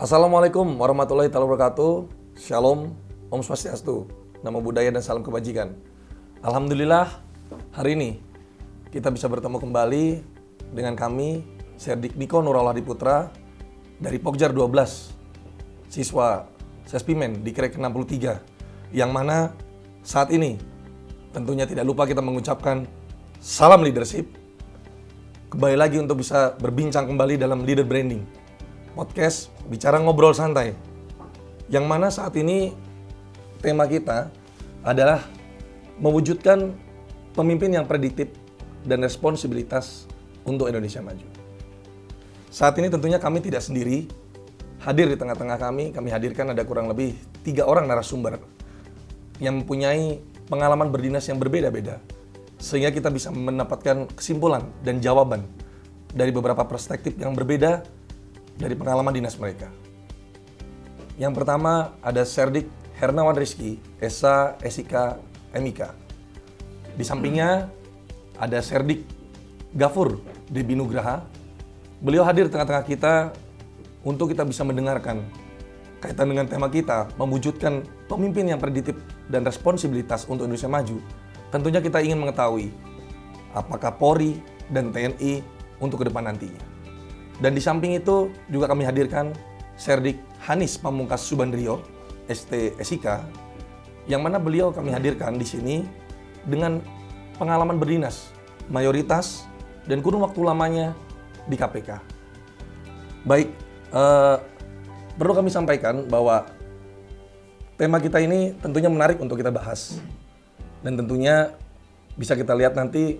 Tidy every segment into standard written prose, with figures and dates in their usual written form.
Assalamualaikum warahmatullahi wabarakatuh. Shalom, Om Swastiastu, Namo Buddhaya dan salam kebajikan. Alhamdulillah, hari ini kita bisa bertemu kembali dengan kami, Serdik Niko Nurul Hadi Putra dari Pokjar 12, siswa Sespimen di Krek 63, yang mana saat ini tentunya tidak lupa kita mengucapkan salam leadership. Kembali lagi untuk bisa berbincang kembali dalam Leader Branding Podcast Bicara Ngobrol Santai, yang mana saat ini tema kita adalah mewujudkan pemimpin yang prediktif dan responsibilitas untuk Indonesia maju. Saat ini tentunya kami tidak sendiri. Hadir di tengah-tengah kami hadirkan ada kurang lebih 3 orang narasumber yang mempunyai pengalaman berdinas yang berbeda-beda, sehingga kita bisa mendapatkan kesimpulan dan jawaban dari beberapa perspektif yang berbeda dari pengalaman dinas mereka. Yang pertama ada Serdik Hernawan Rizky, SH, SIK, MIK. Di sampingnya ada Serdik Gafur Debi Nugraha. Beliau hadir di tengah-tengah kita untuk kita bisa mendengarkan kaitan dengan tema kita, mewujudkan pemimpin yang prediktif dan responsibilitas untuk Indonesia maju. Tentunya kita ingin mengetahui apakah Polri dan TNI untuk ke depan nantinya. Dan di samping itu juga kami hadirkan Serdik Hanis Pamungkas Subandrio, ST SIK, yang mana beliau kami hadirkan di sini dengan pengalaman berdinas, mayoritas dan kurun waktu lamanya di KPK. Baik, perlu kami sampaikan bahwa tema kita ini tentunya menarik untuk kita bahas. Dan tentunya bisa kita lihat nanti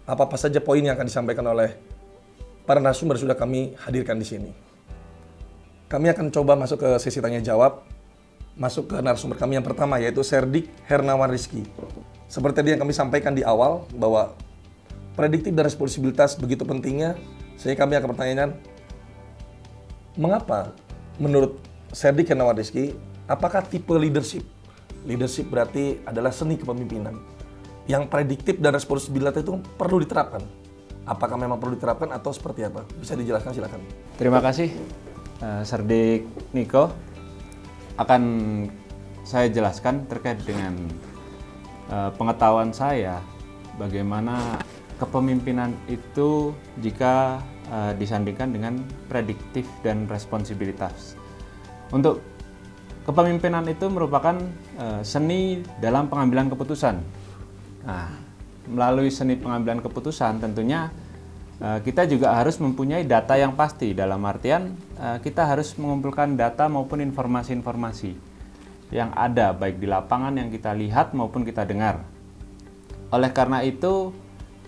apa-apa saja poin yang akan disampaikan oleh para narasumber sudah kami hadirkan di sini. Kami akan coba masuk ke sesi tanya jawab, masuk ke narasumber kami yang pertama, yaitu Serdik Hernawan Rizky. Seperti tadi yang kami sampaikan di awal, bahwa prediktif dan responsibilitas begitu pentingnya, sehingga kami akan pertanyakan, mengapa menurut Serdik Hernawan Rizky, apakah tipe leadership? Leadership berarti adalah seni kepemimpinan yang prediktif dan responsibilitas itu perlu diterapkan. Apakah memang perlu diterapkan atau seperti apa? Bisa dijelaskan, silakan. Terima kasih, Serdik Niko. Akan saya jelaskan terkait dengan pengetahuan saya bagaimana kepemimpinan itu jika disandingkan dengan prediktif dan responsibilitas. Untuk kepemimpinan itu merupakan seni dalam pengambilan keputusan. Nah, melalui seni pengambilan keputusan tentunya kita juga harus mempunyai data yang pasti, dalam artian kita harus mengumpulkan data maupun informasi-informasi yang ada baik di lapangan yang kita lihat maupun kita dengar. Oleh karena itu,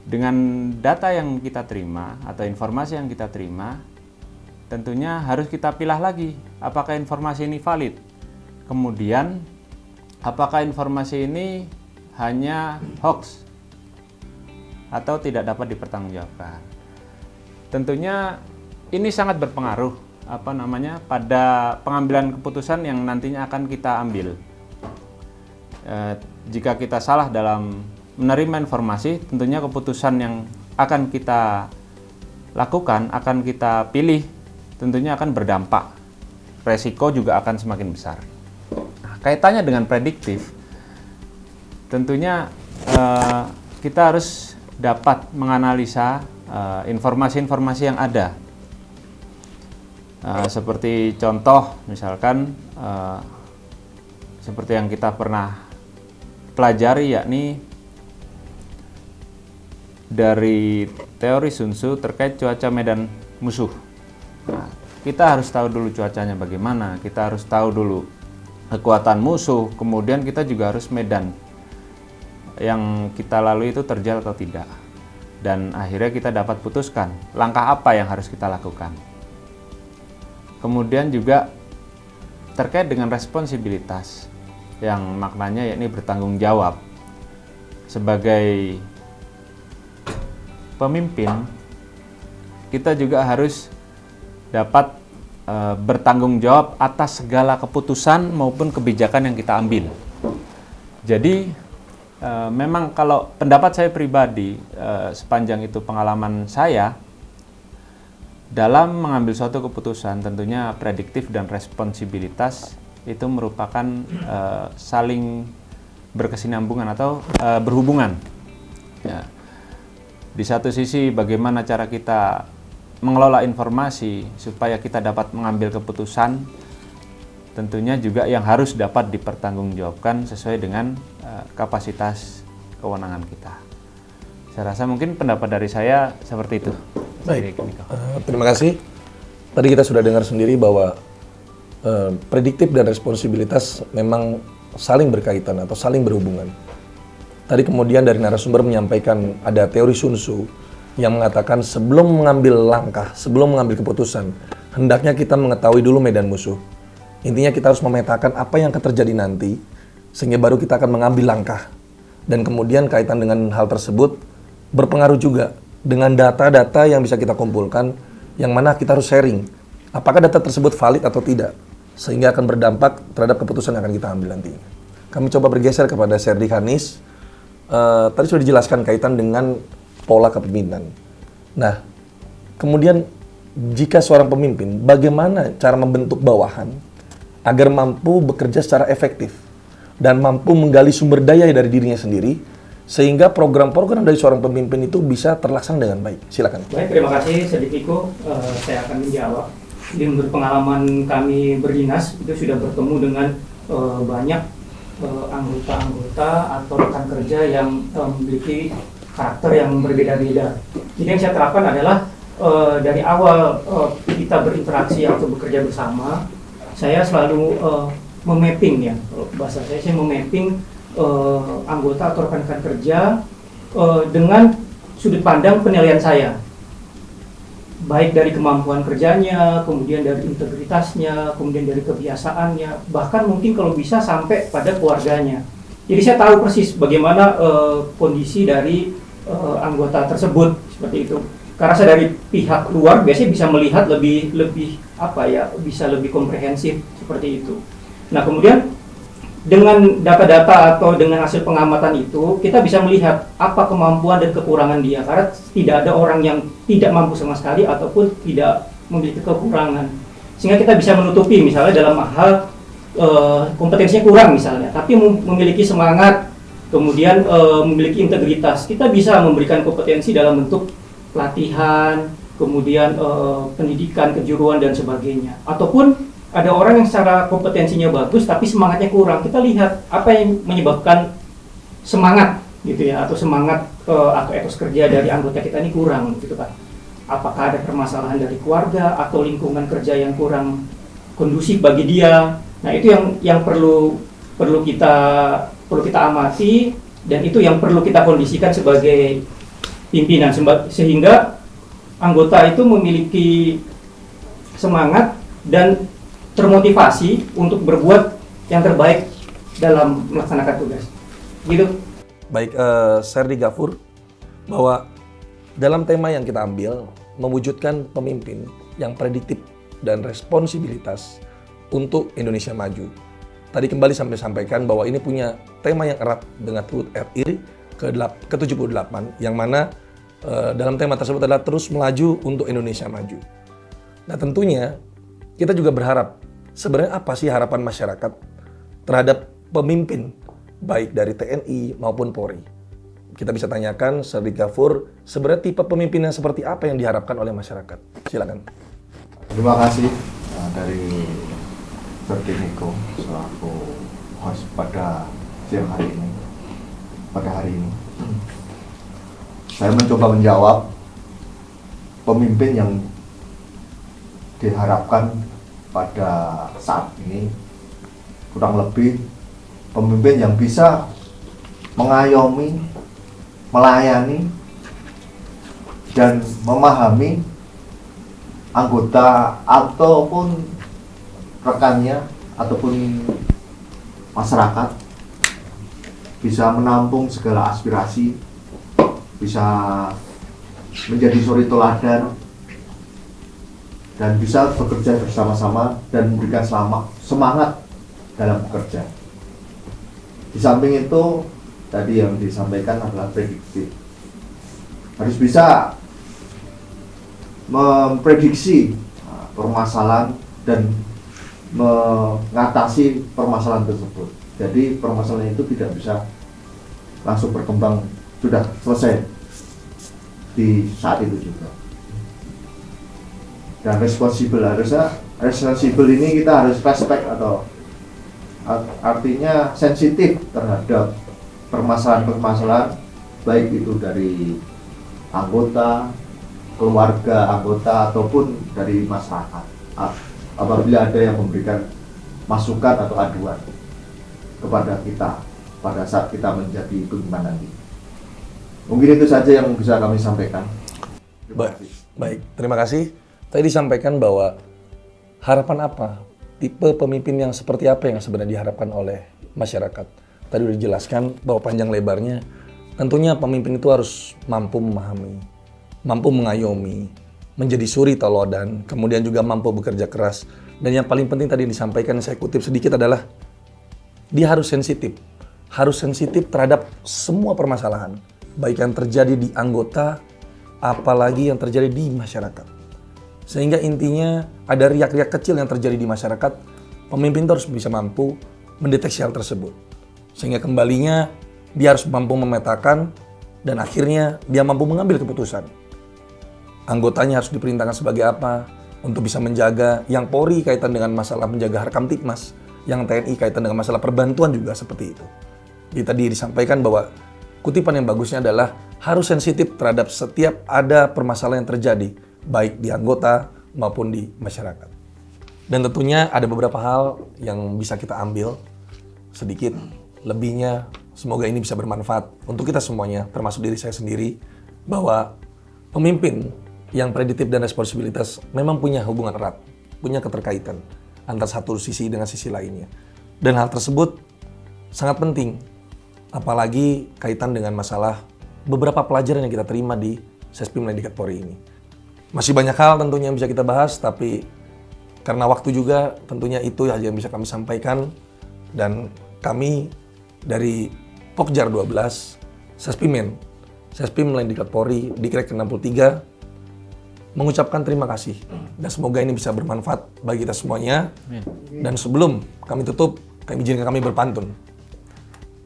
dengan data yang kita terima atau informasi yang kita terima, tentunya harus kita pilah lagi apakah informasi ini valid. Kemudian, apakah informasi ini hanya hoax atau tidak dapat dipertanggungjawabkan. Tentunya ini sangat berpengaruh pada pengambilan keputusan yang nantinya akan kita ambil. Jika kita salah dalam menerima informasi, tentunya keputusan yang akan kita lakukan, akan kita pilih, tentunya akan berdampak. Resiko juga akan semakin besar. Nah, kaitannya dengan prediktif, tentunya kita harus dapat menganalisa informasi-informasi yang ada. Seperti contoh, misalkan seperti yang kita pernah pelajari, yakni dari teori Sun Tzu terkait cuaca medan musuh. Nah, kita harus tahu dulu cuacanya bagaimana, kita harus tahu dulu kekuatan musuh, kemudian kita juga harus medan yang kita lalui itu terjal atau tidak. Dan akhirnya kita dapat putuskan langkah apa yang harus kita lakukan. Kemudian juga terkait dengan responsibilitas yang maknanya yakni bertanggung jawab. Sebagai pemimpin, kita juga harus dapat bertanggung jawab atas segala keputusan maupun kebijakan yang kita ambil. Jadi memang kalau pendapat saya pribadi, sepanjang itu pengalaman saya, dalam mengambil suatu keputusan tentunya prediktif dan responsibilitas itu merupakan saling berkesinambungan atau berhubungan. Ya. Di satu sisi bagaimana cara kita mengelola informasi supaya kita dapat mengambil keputusan, tentunya juga yang harus dapat dipertanggungjawabkan sesuai dengan kapasitas kewenangan kita. Saya rasa mungkin pendapat dari saya seperti itu. Baik, terima kasih. Tadi kita sudah dengar sendiri bahwa prediktif dan responsibilitas memang saling berkaitan atau saling berhubungan. Tadi kemudian dari narasumber menyampaikan ada teori Sun Tzu yang mengatakan sebelum mengambil langkah, sebelum mengambil keputusan, hendaknya kita mengetahui dulu medan musuh. Intinya kita harus memetakan apa yang akan terjadi nanti, sehingga baru kita akan mengambil langkah. Dan kemudian kaitan dengan hal tersebut berpengaruh juga dengan data-data yang bisa kita kumpulkan, yang mana kita harus sharing. Apakah data tersebut valid atau tidak, sehingga akan berdampak terhadap keputusan yang akan kita ambil nanti. Kami coba bergeser kepada Serdik Hanis. Tadi sudah dijelaskan kaitan dengan pola kepemimpinan. Nah, kemudian jika seorang pemimpin, bagaimana cara membentuk bawahan agar mampu bekerja secara efektif dan mampu menggali sumber daya dari dirinya sendiri, sehingga program-program dari seorang pemimpin itu bisa terlaksana dengan baik. Silakan. Baik, terima kasih Serdik Niko. Saya akan menjawab. Jadi menurut pengalaman kami berdinas, itu sudah bertemu dengan banyak anggota-anggota atau rekan kerja yang memiliki karakter yang berbeda-beda. Jadi yang saya terapkan adalah dari awal kita berinteraksi atau bekerja bersama, saya selalu memapping ya, kalau bahasa saya memapping anggota atau rekan-rekan kerja dengan sudut pandang penilaian saya, baik dari kemampuan kerjanya, kemudian dari integritasnya, kemudian dari kebiasaannya, bahkan mungkin kalau bisa sampai pada keluarganya. Jadi saya tahu persis bagaimana kondisi dari anggota tersebut, seperti itu. Karena saya dari pihak luar biasanya bisa melihat lebih bisa lebih komprehensif seperti itu. Nah, kemudian dengan data-data atau dengan hasil pengamatan itu, kita bisa melihat apa kemampuan dan kekurangan dia. Karena tidak ada orang yang tidak mampu sama sekali ataupun tidak memiliki kekurangan. Sehingga kita bisa menutupi misalnya dalam hal kompetensinya kurang misalnya, tapi memiliki semangat, kemudian memiliki integritas. Kita bisa memberikan kompetensi dalam bentuk pelatihan, kemudian pendidikan, kejuruan, dan sebagainya. Ataupun ada orang yang secara kompetensinya bagus tapi semangatnya kurang. Kita lihat apa yang menyebabkan semangat gitu ya, atau semangat atau etos kerja dari anggota kita ini kurang gitu kan. Apakah ada permasalahan dari keluarga atau lingkungan kerja yang kurang kondusif bagi dia. Nah, itu yang perlu kita amati, dan itu yang perlu kita kondisikan sebagai pimpinan sehingga anggota itu memiliki semangat dan termotivasi untuk berbuat yang terbaik dalam melaksanakan tugas. Gitu. Baik, Serdik Gafur, bahwa dalam tema yang kita ambil, mewujudkan pemimpin yang prediktif dan responsibilitas untuk Indonesia maju. Tadi kembali sampaikan bahwa ini punya tema yang erat dengan HUT RI ke-78, yang mana dalam tema tersebut adalah terus melaju untuk Indonesia maju. Nah, tentunya kita juga berharap, sebenarnya apa sih harapan masyarakat terhadap pemimpin, baik dari TNI maupun Polri? Kita bisa tanyakan, Serdik Gafur, sebenarnya tipe pemimpin yang seperti apa yang diharapkan oleh masyarakat? Silakan. Terima kasih dari Serdik Niko selaku host pada siang hari ini. Pada hari ini, saya mencoba menjawab pemimpin yang diharapkan pada saat ini, kurang lebih pemimpin yang bisa mengayomi, melayani, dan memahami anggota ataupun rekannya ataupun masyarakat, bisa menampung segala aspirasi, bisa menjadi suri teladan, dan bisa bekerja bersama-sama dan memberikan semangat dalam bekerja. Di samping itu, tadi yang disampaikan adalah prediktif. Harus bisa memprediksi permasalahan dan mengatasi permasalahan tersebut. Jadi permasalahan itu tidak bisa langsung berkembang sudah selesai di saat itu juga. Dan responsibel, harusnya responsibel ini kita harus respect atau artinya sensitif terhadap permasalahan-permasalahan baik itu dari anggota, keluarga anggota ataupun dari masyarakat. Apabila ada yang memberikan masukan atau aduan kepada kita pada saat kita menjadi pimpinan nanti. Mungkin itu saja yang bisa kami sampaikan. Baik, terima kasih. Tadi disampaikan bahwa harapan apa, tipe pemimpin yang seperti apa yang sebenarnya diharapkan oleh masyarakat. Tadi sudah dijelaskan bahwa panjang lebarnya, tentunya pemimpin itu harus mampu memahami, mampu mengayomi, menjadi suri teladan, kemudian juga mampu bekerja keras. Dan yang paling penting tadi disampaikan, saya kutip sedikit adalah, dia harus sensitif terhadap semua permasalahan, baik yang terjadi di anggota, apalagi yang terjadi di masyarakat. Sehingga intinya ada riak-riak kecil yang terjadi di masyarakat, pemimpin itu harus bisa mampu mendeteksi hal tersebut. Sehingga kembalinya dia harus mampu memetakan dan akhirnya dia mampu mengambil keputusan. Anggotanya harus diperintahkan sebagai apa untuk bisa menjaga, yang Polri kaitan dengan masalah menjaga Harkamtibmas, yang TNI kaitan dengan masalah perbantuan juga seperti itu. Jadi tadi disampaikan bahwa kutipan yang bagusnya adalah harus sensitif terhadap setiap ada permasalahan yang terjadi, baik di anggota maupun di masyarakat. Dan tentunya ada beberapa hal yang bisa kita ambil sedikit, lebihnya semoga ini bisa bermanfaat untuk kita semuanya, termasuk diri saya sendiri, bahwa pemimpin yang prediktif dan responsibilitas memang punya hubungan erat, punya keterkaitan antara satu sisi dengan sisi lainnya. Dan hal tersebut sangat penting, apalagi kaitan dengan masalah beberapa pelajaran yang kita terima di Sespim Mendikat Polri ini. Masih banyak hal tentunya yang bisa kita bahas, tapi karena waktu juga tentunya itu aja yang bisa kami sampaikan. Dan kami dari Pokjar 12, Sespim Mendikat Polri, Dikrek 63, mengucapkan terima kasih. Dan semoga ini bisa bermanfaat bagi kita semuanya. Dan sebelum kami tutup, kami izinkan kami berpantun.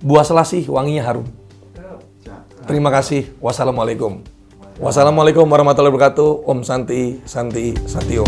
Buah selasih wanginya harum. Terima kasih. Wassalamualaikum. Wassalamualaikum warahmatullahi wabarakatuh. Om Santi, Santi, Satio.